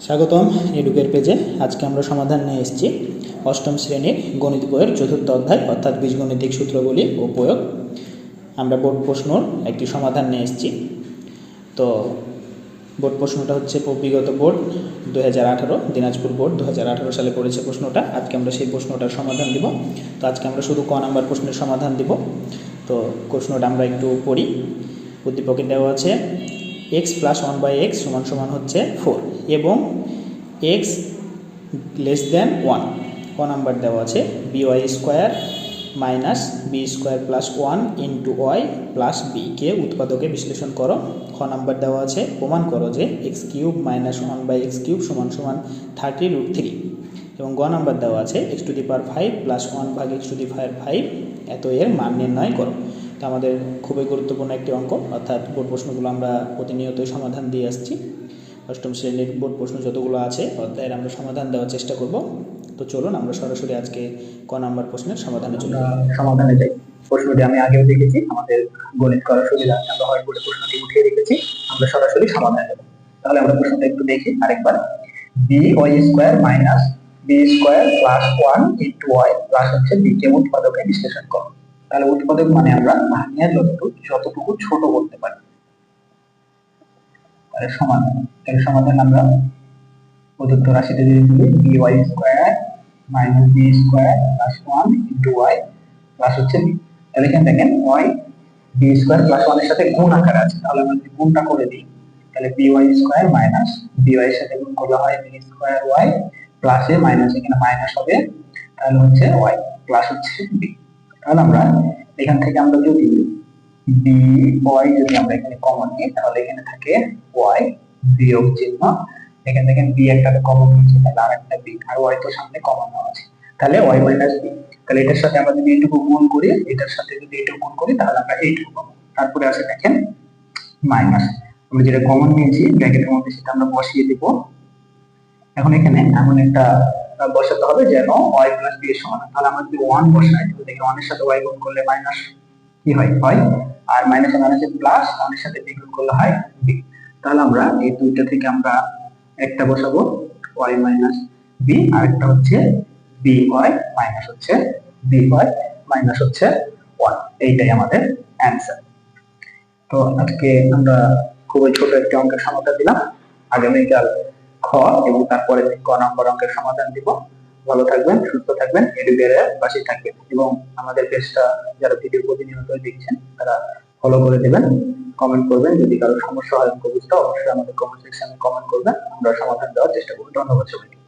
স্বাগতম এডুকের পেজে। আজকে আমরা সমাধান নিয়ে এসেছি অষ্টম শ্রেণীর গণিত বইয়ের চতুর্থ অধ্যায় অর্থাৎ বীজগণিতিক সূত্রগুলি ও প্রয়োগ। আমরা বোর্ড প্রশ্নর একটি সমাধান নিয়ে এসেছি। তো বোর্ড প্রশ্নটা হচ্ছে বিগত বোর্ড 2018 দিনাজপুর বোর্ড 2018 সালে পড়েছে প্রশ্নটা। আজকে আমরা সেই প্রশ্নটার সমাধান দিব। তো আজকে আমরা শুধু ক নাম্বার প্রশ্নের সমাধান দিব। তো প্রশ্নটা আমরা একটু পড়ি। উদ্দীপকে দেওয়া আছে x + 1/x = হচ্ছে 4 এবং x <1। ক নাম্বার দেওয়া আছে by² - b² + 1 * y + b কে উৎপাদকে বিশ্লেষণ করো। খ নাম্বার দেওয়া আছে প্রমাণ করো যে x³ - 1/x³ = 30√3 এবং গ নাম্বার দেওয়া আছে x⁵ + 1/x⁵ এত এর মান নির্ণয় করো। তো আমাদের খুবই গুরুত্বপূর্ণ একটি অঙ্ক, অর্থাৎ বোর্ড প্রশ্নগুলো আমরা প্রতিনিয়তই সমাধান দিয়ে আসছি। অষ্টম শ্রেণীর বোর্ড প্রশ্ন যতগুলো আছে অধ্যায়ের আমরা সমাধান দেওয়ার চেষ্টা করব। তো চলুন আমরা সরাসরি আজকে ক নাম্বার প্রশ্নের সমাধানে সমাধানে যাই। প্রশ্নটি আমি আগেও দেখেছি, আমাদের গণিত করার সুবিধা আমরা হোয়াইট বোর্ডে প্রশ্নটি উঠিয়ে রেখেছি। আমরা সরাসরি সমাধানে যাব। তাহলে আমরা প্রশ্নটা একটু দেখি আরেকবার। by² - b² + 1 * y + হচ্ছে b কে উৎপাদকে বিশ্লেষণ করো। তাহলে উৎপাদক মানে আমরা ভাঙিয়ে যতটুকু ছোট করতে পারি। তাহলে সমাধান, সমাধান আমরা প্রদত্ত রাশিতে যদি তুলি by² - b² + 1 * y + হচ্ছে b। তাহলে এখানে দেখেন y b² + 1 এর সাথে গুণ আকারে আছে। তাহলে আমরা যদি গুণটা করে দিই তাহলে by² - by এর সাথে গুণ করলে হয় b²y প্লাস এ মাইনাস, এখানে মাইনাস হবে, তাহলে হচ্ছে y প্লাস হচ্ছে b। তাহলে আমরা এখান থেকে আমরা যদি by যদি আমরা এখানে কমন নিই তাহলে এখানে থাকে y বিয়োগ চিহ্ন, এখানে দেখেন b একটাতে কমন নিয়েছি তাহলে আরেকটা b, আর y তো সামনে কমন নেওয়া আছে তাহলে y - b। তাহলে এটার সাথে আমরা যদি এইটুকু গুণ করি, এটার সাথে যদি এইটুকু গুণ করি তাহলে আমরা এইটুকু পাবো। তারপরে আছে দেখেন মাইনাস, আমরা যেটা কমন নিয়েছি ব্র্যাকেটের মধ্যে সেটা আমরা বসিয়ে দেব। এখন এখানে এমন একটা বসাতে হবে যেন y + b এর সমান। তাহলে আমরা যদি 1 বসাই তাহলে দেখি 1 এর সাথে y গুণ করলে মাইনাস কি হয়, আর মাইনাস মাইনাসে প্লাস, 1 এর সাথে b গুণ করলে হয় b। তাহলে আমরা এই দুইটা থেকে আমরা একটা বসাবো y - b, আর একটা হচ্ছে by - হচ্ছে by - হচ্ছে 1। এইটাই আমাদের অ্যানসার। তো আজকে আমরা খুবই ছোট একটি অঙ্কের সমাধান দিলাম। আগামীকাল খ এবং তারপরে ক নম্বর অঙ্কের সমাধান দিব। ভালো থাকবেন, সুস্থ থাকবেন, এডুকেয়ারের পাশে থাকবেন এবং আমাদের পেজটা যারা ভিডিও প্রতিনিয়ত দেখছেন তারা ফলো করে দেবেন, কমেন্ট করবেন। যদি কারো সমস্যা হয় অঙ্ক বুঝতে, অবশ্যই আমাদের কমেন্ট সেকশনে কমেন্ট করবেন, আমরা সমাধান দেওয়ার চেষ্টা করব। ধন্যবাদ সবাইকে।